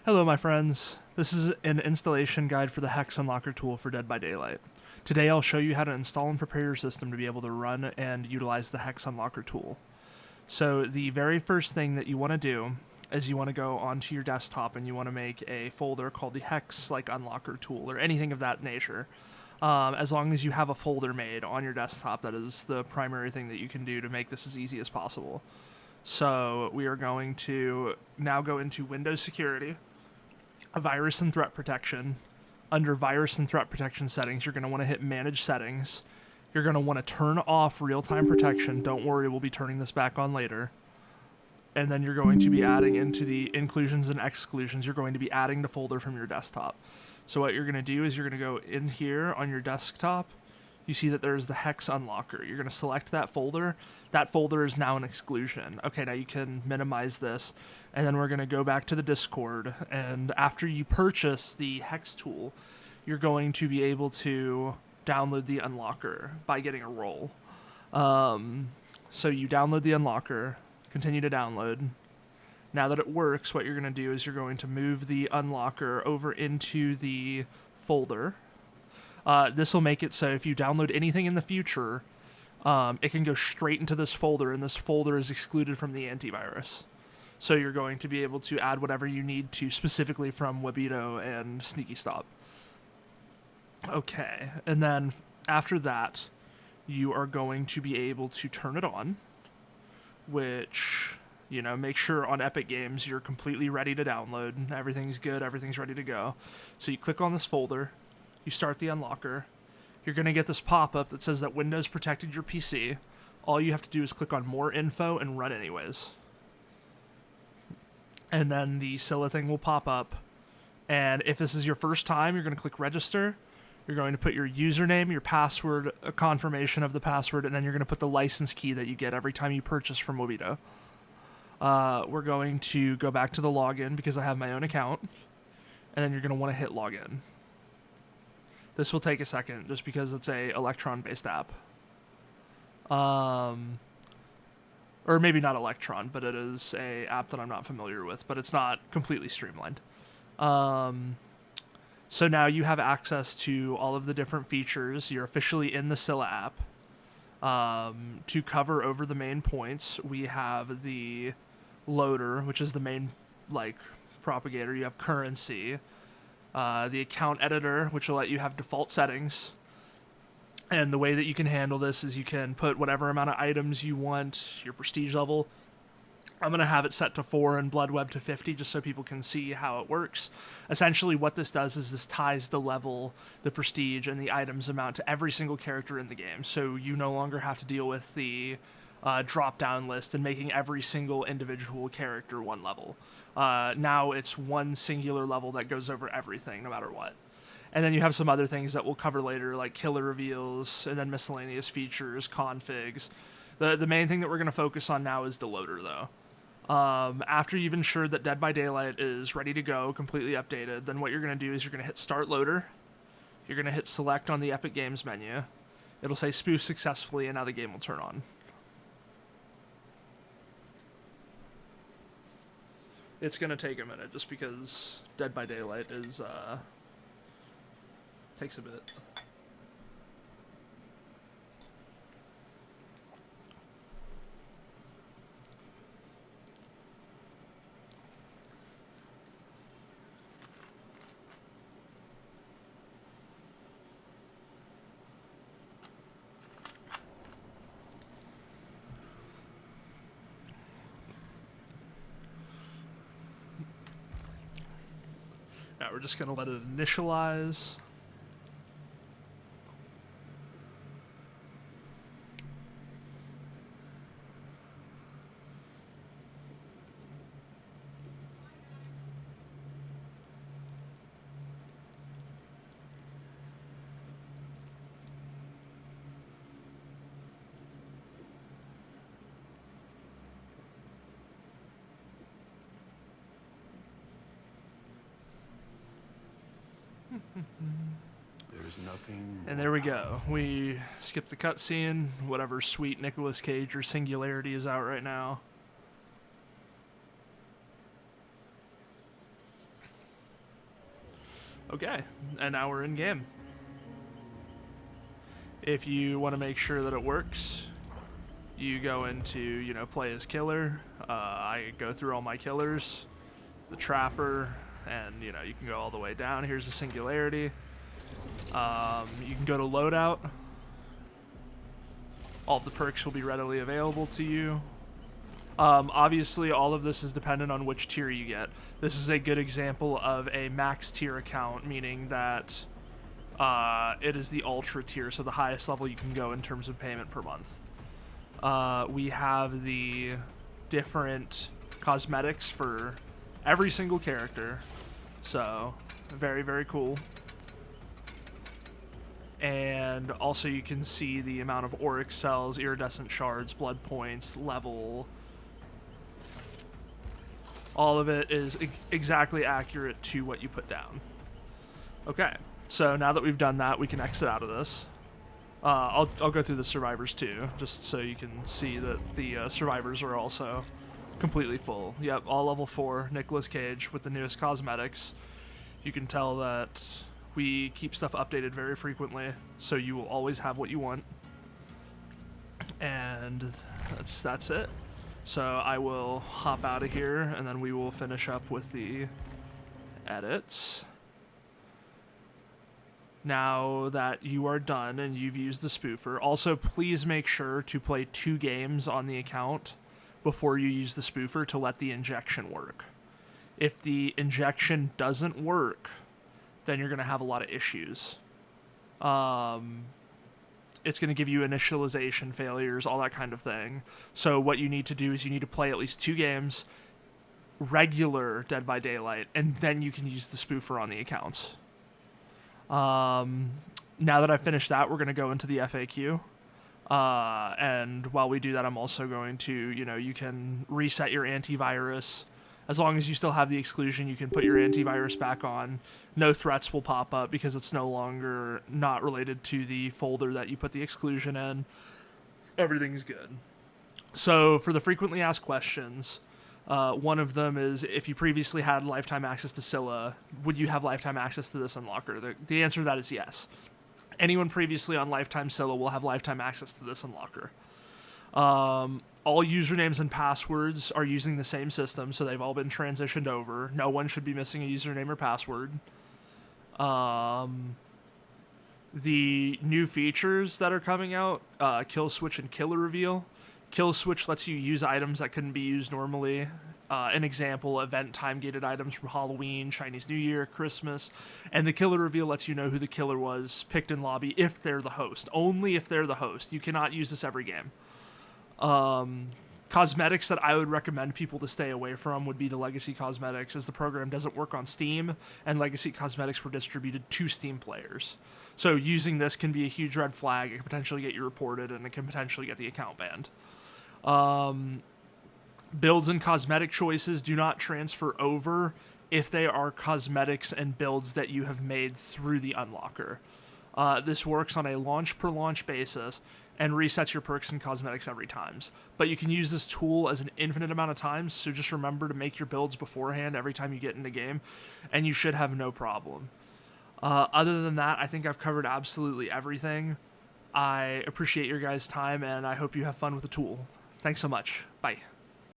Hello my friends, this is an installation guide for the Hex Unlocker Tool for Dead by Daylight. Today I'll show you how to install and prepare your system to be able to run and utilize the Hex Unlocker Tool. So the very first thing that you want to do is you want to go onto your desktop and you want to make a folder called the Hex Unlocker Tool or anything of that nature. As long as you have a folder made on your desktop, that is the primary thing that you can do to make this as easy as possible. So we are going to now go into Windows Security, Virus and Threat Protection. Under Virus and Threat Protection settings, you're going to want to hit Manage Settings. You're going to want to turn off Real-Time Protection. Don't worry, we'll be turning this back on later. And then you're going to be adding into the Inclusions and Exclusions, you're going to be adding the folder from your desktop. So what you're going to do is you're going to go in here on your desktop. You see that there's the Hex Unlocker. You're going to select that folder. That folder is now an exclusion. Okay, now you can minimize this. And then we're going to go back to the Discord. And after you purchase the Hex tool, you're going to be able to download the Unlocker by getting a role. So you download the Unlocker, continue to download. Now that it works, what you're going to do is you're going to move the Unlocker over into the folder. This will make it so if you download anything in the future, it can go straight into this folder, and this folder is excluded from the antivirus. So you're going to be able to add whatever you need to specifically from Webito and Sneaky Stop. Okay, and then after that, you are going to be able to turn it on, which, you know, make sure on Epic Games you're completely ready to download. Everything's good, everything's ready to go. So you click on this folder. You start the Unlocker. You're going to get this pop-up that says that Windows protected your PC. All you have to do is click on More Info and Run Anyways. And then the Scylla thing will pop up. And if this is your first time, you're going to click Register. You're going to put your username, your password, a confirmation of the password, and then you're going to put the license key that you get every time you purchase from Webito. We're going to go back to the login because I have my own account. And then you're going to want to hit Login. This will take a second just because it's a Electron-based app. Or maybe not Electron, but it is a app that I'm not familiar with, but it's not completely streamlined. So now you have access to all of the different features. You're officially in the Scylla app. To cover over the main points, we have the loader, which is the main propagator. You have currency. The account editor, which will let you have default settings. And the way that you can handle this is you can put whatever amount of items you want, your prestige level. I'm going to have it set to 4 and Blood Web to 50 just so people can see how it works. Essentially what this does is this ties the level, the prestige, and the items amount to every single character in the game. So you no longer have to deal with the drop-down list and making every single individual character one level. Now it's one singular level that goes over everything, no matter what. And then you have some other things that we'll cover later, like killer reveals, and then miscellaneous features, configs. The main thing that we're going to focus on now is the loader, though. After you've ensured that Dead by Daylight is ready to go, completely updated, then what you're going to do is you're going to hit Start Loader. You're going to hit Select on the Epic Games menu. It'll say Spoof successfully, and now the game will turn on. It's going to take a minute just because Dead by Daylight is, takes a bit. Now we're just going to let it initialize. There's nothing. And there we go. We skipped the cutscene. Whatever sweet Nicolas Cage or Singularity is out right now. Okay, and now we're in game. If you want to make sure that it works, you go into, you know, play as killer. I go through all my killers, the trapper, and, you know, you can go all the way down. Here's the singularity. You can go to loadout. All of the perks will be readily available to you. Obviously, all of this is dependent on which tier you get. This is a good example of a max tier account, meaning that it is the ultra tier, so the highest level you can go in terms of payment per month. We have the different cosmetics for every single character, so very, very cool. And also you can see the amount of auric cells, iridescent shards, blood points, level. All of it is exactly accurate to what you put down. Okay, so now that we've done that, we can exit out of this. I'll go through the survivors too, just so you can see that the survivors are also completely full. Yep, all level 4, Nicolas Cage with the newest cosmetics. You can tell that we keep stuff updated very frequently, so you will always have what you want. And that's it. So I will hop out of here, and then we will finish up with the edits. Now that you are done and you've used the spoofer, also please make sure to play 2 games on the account before you use the spoofer to let the injection work. If the injection doesn't work, then you're going to have a lot of issues. It's going to give you initialization failures, all that kind of thing. So what you need to do is you need to play at least 2 games, regular Dead by Daylight, and then you can use the spoofer on the accounts. Now that I've finished that, we're going to go into the FAQ. And while we do that, I'm also going to, you know, you can reset your antivirus. As long as you still have the exclusion, you can put your antivirus back on. No threats will pop up because it's no longer not related to the folder that you put the exclusion in. Everything's good. So for the frequently asked questions, one of them is, if you previously had lifetime access to Scylla, would you have lifetime access to this unlocker? The answer to that is yes. Anyone previously on lifetime Scylla will have lifetime access to this unlocker. All usernames and passwords are using the same system, so they've all been transitioned over. No one should be missing a username or password. The new features that are coming out, Kill Switch and Killer Reveal. Kill Switch lets you use items that couldn't be used normally. An example, event time-gated items from Halloween, Chinese New Year, Christmas. And the Killer Reveal lets you know who the killer was picked in lobby if they're the host. Only if they're the host. You cannot use this every game. Cosmetics that I would recommend people to stay away from would be the Legacy Cosmetics, as the program doesn't work on Steam, and Legacy Cosmetics were distributed to Steam players. So using this can be a huge red flag. It can potentially get you reported, and it can potentially get the account banned. Builds and cosmetic choices do not transfer over if they are cosmetics and builds that you have made through the unlocker. This works on a launch-per-launch basis and resets your perks and cosmetics every time. But you can use this tool as an infinite amount of times, so just remember to make your builds beforehand every time you get in the game, and you should have no problem. Other than that, I think I've covered absolutely everything. I appreciate your guys' time, and I hope you have fun with the tool. Thanks so much. Bye.